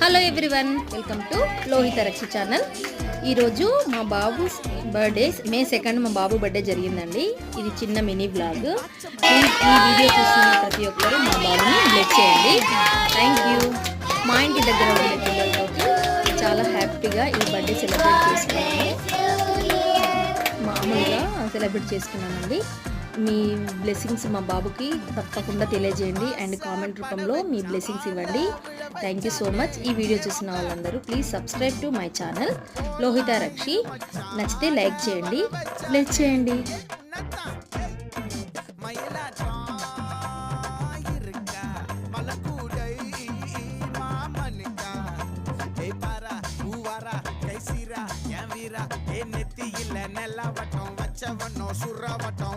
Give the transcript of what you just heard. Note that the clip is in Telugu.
Hello everyone, welcome to Lohitha Raksha channel. ఈరోజు మా బాబు బర్త్డే, మే 2 మా బాబు బర్త్డే జరిగిందండి. ఇది చిన్న మినీ బ్లాగ్. ఈ వీడియో చూస్తున్న ప్రతి ఒక్కరు మా బాబుని బ్లెస్ చేయండి. Thank you. మా ఇంటి దగ్గర ఉండే పిల్లలతో చాలా హ్యాపీగా ఈ బర్త్డే సెలబ్రేట్ చేసుకున్నాము. మామూలుగా సెలబ్రేట్ చేసుకున్నామండి. మీ బ్లెస్సింగ్స్ మా బాబుకి తప్పకుండా తెలియజేయండి అండ్ కామెంట్ రూపంలో మీ బ్లెస్సింగ్స్ ఇవ్వండి. Thank you so much. ఈ వీడియో చూసిన వాళ్ళందరూ please subscribe to my channel Lohitha Rakshi. నచ్చితే లైక్ చేయండి, బ్లెస్ చేయండి. నెత్తి ఇల్ల నెల్లవటం వచ్చవన్నో సుర్రవటం